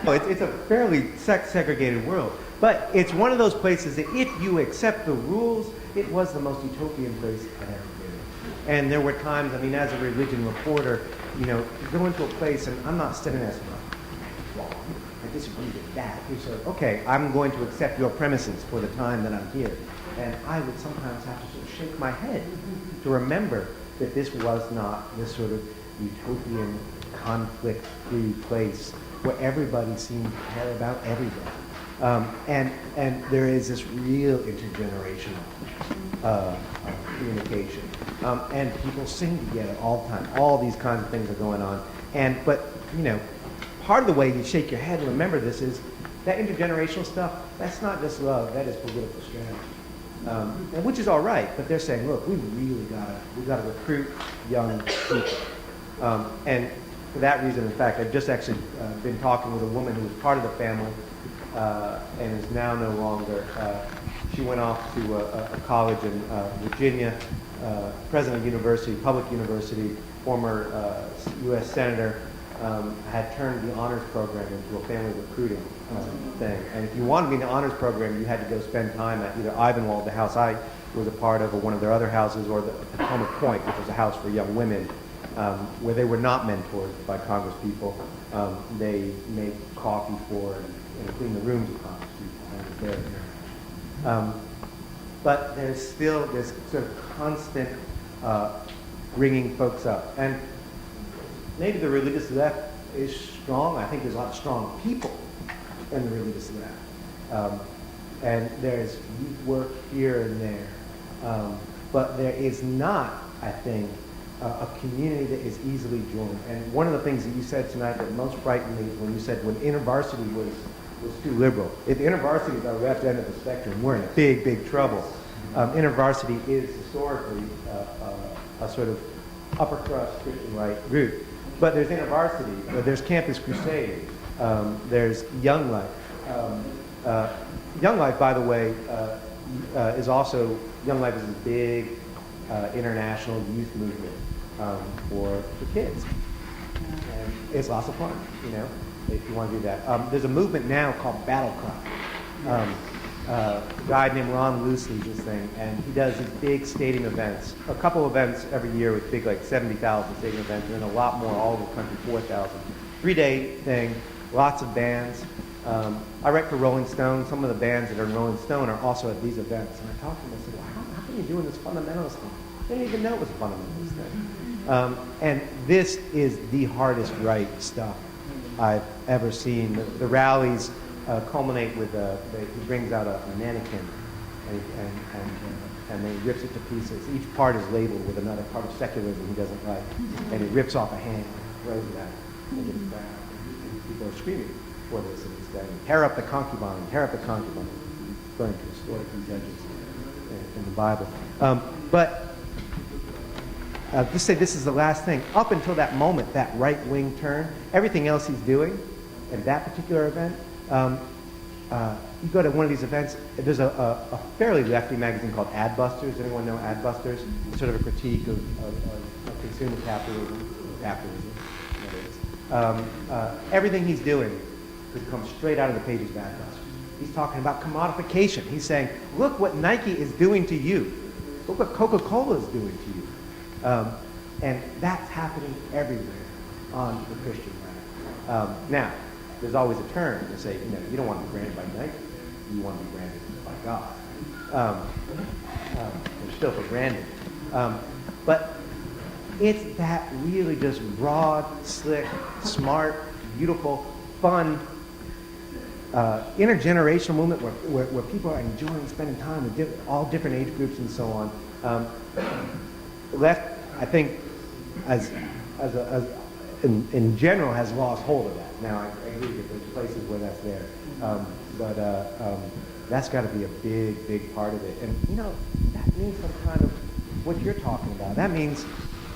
It's a fairly sex-segregated world. But it's one of those places that if you accept the rules, it was the most utopian place I'd ever been. And there were times, I mean, as a religion reporter, you know, you go into a place and I'm not sitting there saying, wrong, I disagree with that. You say, okay, I'm going to accept your premises for the time that I'm here. And I would sometimes have to sort of shake my head to remember that this was not this sort of utopian, conflict-free place where everybody seemed to care about everything. And there is this real intergenerational communication. And people sing together all the time. All these kinds of things are going on. But, you know, part of the way you shake your head and remember this is that intergenerational stuff, that's not just love, that is political strategy. And which is all right, but they're saying, look, we really gotta recruit young people. And for that reason, in fact, I've just actually been talking with a woman who was part of the family and is now no longer. She went off to a college in Virginia, President University, public university, former U.S. senator, had turned the honors program into a family recruiting thing. And if you wanted to be in the honors program, you had to go spend time at either Ivanwald, the house I was a part of, or one of their other houses, or the Potomac Point, which was a house for young women, where they were not mentored by Congress people. They made coffee for and clean the rooms of Congress people. And it was there. But there's still this sort of constant bringing folks up. And maybe the religious left is strong. I think there's a lot of strong people in the religious left. And there's work here and there. But there is not, I think, a community that is easily joined. And one of the things that you said tonight that most frightened me is when you said when InterVarsity was too liberal. If InterVarsity is our left end of the spectrum, we're in big, big trouble. InterVarsity is historically a sort of upper crust Christian right group. But there's InterVarsity, there's Campus Crusade, there's Young Life. Young Life, by the way, is also, Young Life is a big international youth movement for kids. And it's lots of fun, you know, if you want to do that. There's a movement now called Battle Cry. A guy named Ron Luce leads this thing, and he does these big stadium events, a couple events every year with big, like 70,000 stadium events, and then a lot more all over the country, 4,000. 3-day thing, lots of bands. I write for Rolling Stone. Some of the bands that are in Rolling Stone are also at these events. And I talked to them and I said, well, how come you're doing this fundamentalist thing? They didn't even know it was a fundamentalist thing. And this is the hardest right stuff I've ever seen. The rallies culminate with, he brings out a mannequin and then he rips it to pieces. Each part is labeled with another part of secularism he doesn't like. And he rips off a hand, throws it out, and gets back. And people are screaming for this. And he's saying, tear up the concubine, tear up the concubine. He's going to historic these edges in the Bible. But just say this is the last thing. Up until that moment, that right-wing turn, everything else he's doing at that particular event, you go to one of these events, there's a fairly lefty magazine called Adbusters. Anyone know Adbusters? It's sort of a critique of consumer capitalism. Everything he's doing could come straight out of the pages of Adbusters. He's talking about commodification. He's saying, look what Nike is doing to you. Look what Coca-Cola is doing to you. And that's happening everywhere on the Christian right. Now, there's always a turn to say, you don't want to be branded by Nike. You want to be branded by God. They're still for branding. But it's that really just broad, slick, smart, beautiful, fun, intergenerational movement where people are enjoying spending time with all different age groups and so on. Left, I think, in general, has lost hold of that. Now, I agree that there's places where that's there, but that's got to be a big, big part of it. And that means some kind of what you're talking about. That means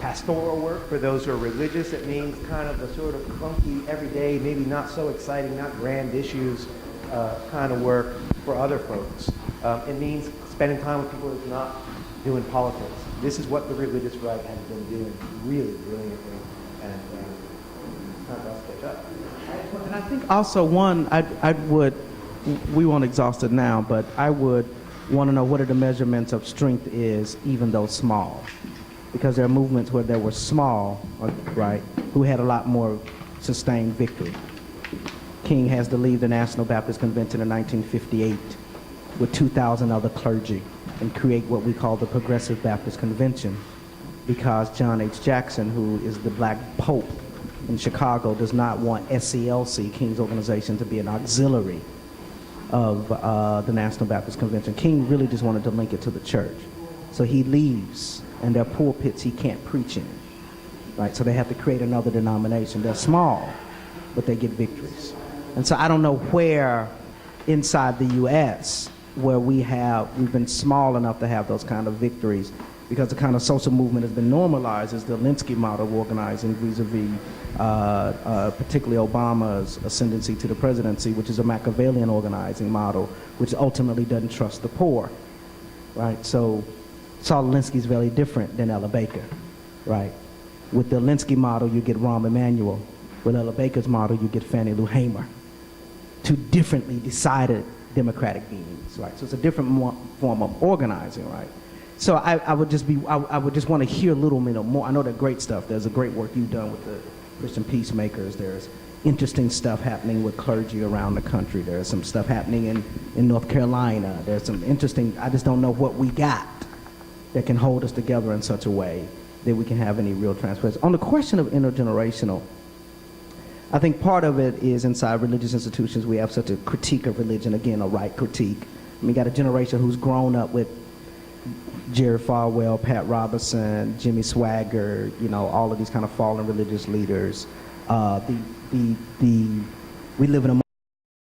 pastoral work for those who are religious. It means kind of the sort of clunky, everyday, maybe not so exciting, not grand issues kind of work for other folks. It means spending time with people who's not doing politics. This is what the religious right has been doing really brilliantly, and not to catch up. I think also we won't exhaust it now, but I would want to know what are the measurements of strength is, even though small. Because there are movements where they were small, right, who had a lot more sustained victory. King has to leave the National Baptist Convention in 1958 with 2,000 other clergy and create what we call the Progressive Baptist Convention, because John H. Jackson, who is the black pope in Chicago, does not want SCLC, King's organization, to be an auxiliary of the National Baptist Convention. King really just wanted to link it to the church. So he leaves, and their pulpits he can't preach in, right? So they have to create another denomination. They're small, but they get victories. And so I don't know where inside the U.S. where we've been small enough to have those kind of victories, because the kind of social movement has been normalized as the Linsky model of organizing vis-a-vis particularly Obama's ascendancy to the presidency, which is a Machiavellian organizing model, which ultimately doesn't trust the poor, right? So Saul Alinsky is very different than Ella Baker, right? With the Alinsky model, you get Rahm Emanuel. With Ella Baker's model, you get Fannie Lou Hamer. Two differently decided democratic beings, right? So it's a different form of organizing, right? So I would just want to hear a little bit more. I know that great stuff. There's a great work you've done with the Christian peacemakers. There's interesting stuff happening with clergy around the country. There's some stuff happening in North Carolina. There's some interesting, I just don't know what we got that can hold us together in such a way that we can have any real transparency. On the question of intergenerational, I think part of it is inside religious institutions we have such a critique of religion, again, a right critique. I mean, you got a generation who's grown up with Jerry Falwell, Pat Robertson, Jimmy Swaggart, you know, all of these kind of fallen religious leaders. We live in a